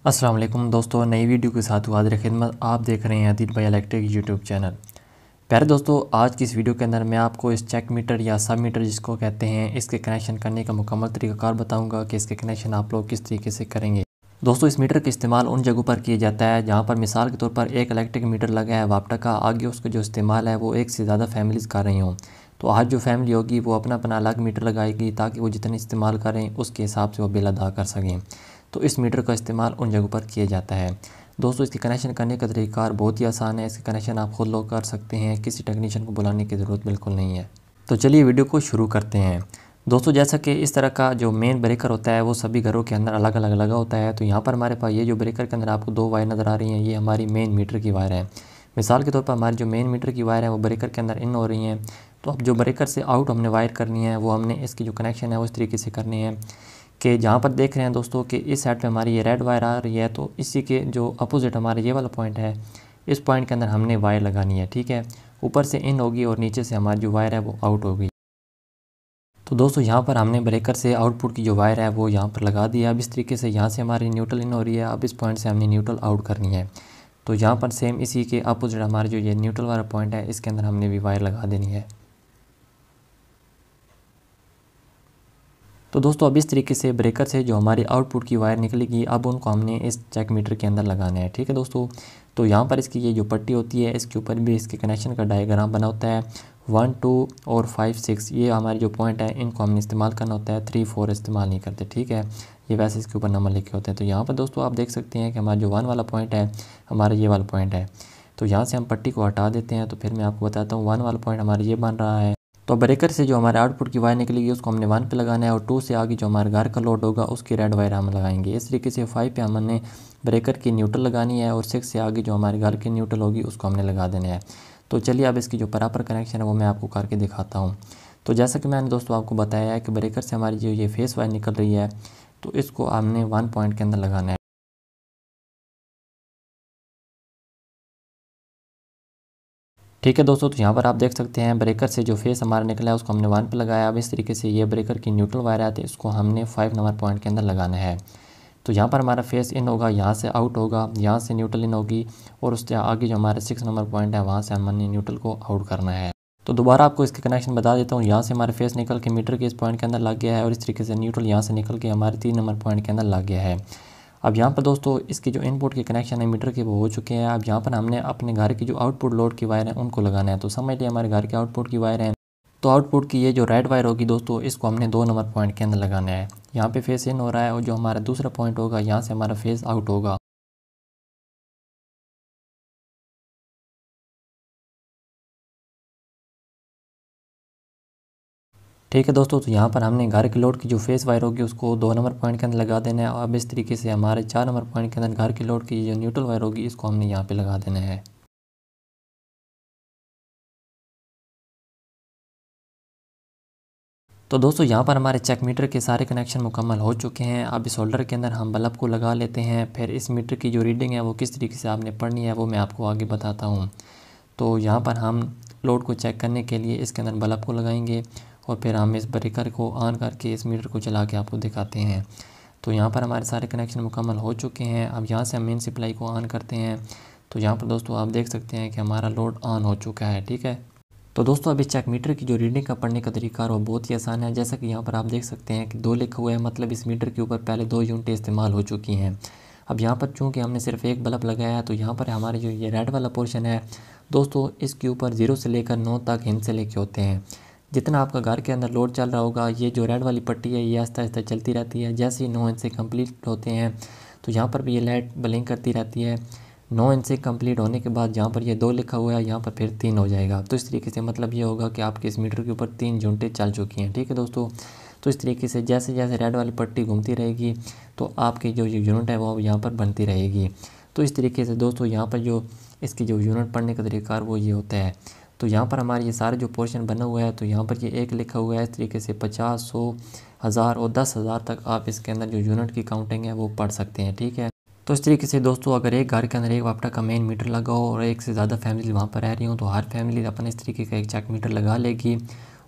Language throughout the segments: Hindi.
अस्सलाम वालेकुम दोस्तों, नई वीडियो के साथ हाज़िर खिदमत। आप देख रहे हैं आदिल भाई इलेक्ट्रिक यूट्यूब चैनल। प्यारे दोस्तों, आज की इस वीडियो के अंदर मैं आपको इस चेक मीटर या सब मीटर जिसको कहते हैं, इसके कनेक्शन करने का मुकम्मल तरीक़ाकार बताऊंगा कि इसके कनेक्शन आप लोग किस तरीके से करेंगे। दोस्तों, इस मीटर का इस्तेमाल उन जगहों पर किया जाता है जहाँ पर मिसाल के तौर पर एक इलेक्ट्रिक मीटर लगा है वापटा का, आगे उसका जो इस्तेमाल है वो एक से ज़्यादा फैमिलीज़ कर रही हों। तो आज जो फैमिली होगी वो अपना अपना अलग मीटर लगाएगी ताकि वो जितने इस्तेमाल करें उसके हिसाब से वो बिल अदा कर सकें। तो इस मीटर का इस्तेमाल उन जगहों पर किया जाता है। दोस्तों, इसके कनेक्शन करने का तरीक़ाकार बहुत ही आसान है। इसके कनेक्शन आप खुद लोग कर सकते हैं, किसी टेक्नीशियन को बुलाने की ज़रूरत बिल्कुल नहीं है। तो चलिए वीडियो को शुरू करते हैं। दोस्तों, जैसा कि इस तरह का जो मेन ब्रेकर होता है वो सभी घरों के अंदर अलग अलग लगा होता है। तो यहाँ पर हमारे पास ये जो ब्रेकर के अंदर आपको दो वायर नज़र आ रही हैं, ये हमारी मेन मीटर की वायर है। मिसाल के तौर पर हमारी जो मेन मीटर की वायर है वो ब्रेकर के अंदर इन हो रही हैं। तो अब जो ब्रेकर से आउट हमने वायर करनी है वो हमने इसकी जो कनेक्शन है उस तरीके से करनी है कि जहाँ पर देख रहे हैं दोस्तों कि इस साइड पे हमारी ये रेड वायर आ रही है, तो इसी के जो अपोजिट हमारा ये वाला पॉइंट है, इस पॉइंट के अंदर हमने वायर लगानी है। ठीक है, ऊपर से इन होगी और नीचे से हमारी जो वायर है वो आउट होगी। तो दोस्तों, यहाँ पर हमने ब्रेकर से आउटपुट की जो वायर है वो यहाँ पर लगा दी है। अब इस तरीके से यहाँ से हमारी न्यूट्रल इन हो रही है, अब इस पॉइंट से हमने न्यूट्रल आउट करनी है। तो यहाँ पर सेम इसी के अपोजिट हमारे जो ये न्यूट्रल वाला पॉइंट है इसके अंदर हमने भी वायर लगा देनी है। तो दोस्तों, अब इस तरीके से ब्रेकर से जो हमारी आउटपुट की वायर निकलेगी, अब उनको हमने इस चेक मीटर के अंदर लगाना है। ठीक है दोस्तों, तो यहाँ पर इसकी ये जो पट्टी होती है इसके ऊपर भी इसके कनेक्शन का डायग्राम बना होता है। 1, 2 और 5, 6 ये हमारे जो पॉइंट है इनको हमने इस्तेमाल करना होता है, 3, 4 इस्तेमाल नहीं करते। ठीक है, ये वैसे इसके ऊपर नंबर लिखे होते हैं। तो यहाँ पर दोस्तों आप देख सकते हैं कि हमारा जो 1 वाला पॉइंट है हमारा ये वाला पॉइंट है। तो यहाँ से हम पट्टी को हटा देते हैं। तो फिर मैं आपको बताता हूँ 1 वाला पॉइंट हमारा ये बन रहा है। तो ब्रेकर से जो हमारे आउटपुट की वायर निकलेगी उसको हमने 1 पे लगाना है और 2 से आगे जो हमारे घर का लोड होगा उसकी रेड वायर हम लगाएंगे। इस तरीके से 5 पे हमने ब्रेकर की न्यूट्रल लगानी है और 6 से आगे जो हमारे घर की न्यूट्रल होगी उसको हमने लगा देना है। तो चलिए अब इसकी जो प्रॉपर कनेक्शन है वो मैं आपको करके दिखाता हूँ। तो जैसा कि मैंने दोस्तों आपको बताया है कि ब्रेकर से हमारी जो ये फेस वायर निकल रही है तो इसको हमने 1 पॉइंट के अंदर लगाना है। ठीक है दोस्तों, तो यहाँ पर आप देख सकते हैं ब्रेकर से जो फेस हमारा निकला है उसको हमने 1 पे लगाया। अब इस तरीके से ये ब्रेकर की न्यूट्रल वायर है तो इसको हमने 5 नंबर पॉइंट के अंदर लगाना है। तो यहाँ पर हमारा फेस इन होगा, यहाँ से आउट होगा, यहाँ से न्यूट्रल इन होगी और उससे आगे जो हमारा 6 नंबर पॉइंट है वहाँ से हमने न्यूट्रल को आउट करना है। तो दोबारा आपको इसके कनेक्शन बता देता हूँ। यहाँ से हमारा फेस निकल के मीटर के इस पॉइंट के अंदर लग गया है और इस तरीके से न्यूट्रल यहाँ से निकल के हमारे 3 नंबर पॉइंट के अंदर लग गया है। अब यहाँ पर दोस्तों इसकी जो इनपुट के कनेक्शन है मीटर के वो हो चुके हैं। अब यहाँ पर हमने अपने घर की जो आउटपुट लोड की वायर है उनको लगाना है। तो समझ लिया हमारे घर के आउटपुट की वायर है। तो आउटपुट की ये जो रेड वायर होगी दोस्तों इसको हमने 2 नंबर पॉइंट के अंदर लगाना है। यहाँ पे फेस इन हो रहा है और जो हमारा दूसरा पॉइंट होगा यहाँ से हमारा फेस आउट होगा। ठीक है दोस्तों, तो यहाँ पर हमने घर के लोड की जो फेस वायर होगी उसको 2 नंबर पॉइंट के अंदर लगा देना है। अब इस तरीके से हमारे 4 नंबर पॉइंट के अंदर घर के लोड की जो न्यूट्रल वायर होगी इसको हमने यहाँ पे लगा देना है। तो दोस्तों, यहाँ पर हमारे चेक मीटर के सारे कनेक्शन मुकम्मल हो चुके हैं। अब इस होल्डर के अंदर हम बल्ब को लगा लेते हैं। फिर इस मीटर की जो रीडिंग है वो किस तरीके से आपने पढ़नी है वो मैं आपको आगे बताता हूँ। तो यहाँ पर हम लोड को चेक करने के लिए इसके अंदर बल्ब को लगाएंगे और फिर हम इस ब्रेकर को ऑन करके इस मीटर को चला के आपको दिखाते हैं। तो यहाँ पर हमारे सारे कनेक्शन मुकम्मल हो चुके हैं। अब यहाँ से हम मेन सप्लाई को ऑन करते हैं। तो यहाँ पर दोस्तों आप देख सकते हैं कि हमारा लोड ऑन हो चुका है। ठीक है, तो दोस्तों अभी चेक मीटर की जो रीडिंग का पढ़ने का तरीका वो बहुत ही आसान है। जैसा कि यहाँ पर आप देख सकते हैं कि 2 लिखा हुआ है, मतलब इस मीटर के ऊपर पहले 2 यूनिटें इस्तेमाल हो चुकी हैं। अब यहाँ पर चूँकि हमने सिर्फ एक बल्ब लगाया है तो यहाँ पर हमारे जो ये रेड वाला पोर्शन है दोस्तों इसके ऊपर 0 से लेकर 9 तक हिंद से लेके होते हैं। जितना आपका घर के अंदर लोड चल रहा होगा ये जो रेड वाली पट्टी है ये आहिस्ता आहिस्ता चलती रहती है। जैसे ही 9 इंच से कम्प्लीट होते हैं तो यहाँ पर भी ये लाइट ब्लिंक करती रहती है। 9 इंच से कंप्लीट होने के बाद जहाँ पर ये 2 लिखा हुआ है यहाँ पर फिर 3 हो जाएगा। तो इस तरीके से मतलब ये होगा कि आपके इस मीटर के ऊपर 3 यूनिटें चल चुकी हैं। ठीक है दोस्तों, तो इस तरीके से जैसे जैसे रेड वाली पट्टी घूमती रहेगी तो आपकी जो यूनिट है वो यहाँ पर बनती रहेगी। तो इस तरीके से दोस्तों यहाँ पर जो इसकी जो यूनिट पढ़ने का तरीका वो ये होता है। तो यहाँ पर हमारे ये सारे जो पोर्शन बना हुआ है तो यहाँ पर ये 1 लिखा हुआ है। इस तरीके से 50, 100, 1000 और 10,000 तक आप इसके अंदर जो यूनिट की काउंटिंग है वो पढ़ सकते हैं। ठीक है, तो इस तरीके से दोस्तों अगर एक घर के अंदर एक वापटा का मेन मीटर लगा हो और एक से ज़्यादा फैमिली वहाँ पर रह रही हो तो हर फैमिली अपने इस तरीके का एक चेक मीटर लगा लेगी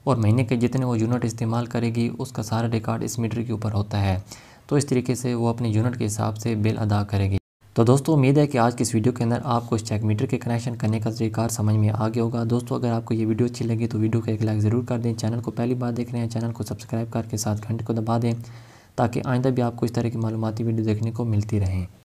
और महीने के जितने वो यूनिट इस्तेमाल करेगी उसका सारा रिकॉर्ड इस मीटर के ऊपर होता है। तो इस तरीके से वो अपने यूनिट के हिसाब से बिल अदा करेगी। तो दोस्तों उम्मीद है कि आज की इस वीडियो के अंदर आपको इस चेक मीटर के कनेक्शन करने का तरीका समझ में आ गया होगा। दोस्तों अगर आपको ये वीडियो अच्छी लगी तो वीडियो को एक लाइक ज़रूर कर दें। चैनल को पहली बार देख रहे हैं, चैनल को सब्सक्राइब करके साथ घंटे को दबा दें ताकि आइंदा भी आपको इस तरह की मालूमाती वीडियो देखने को मिलती रहें।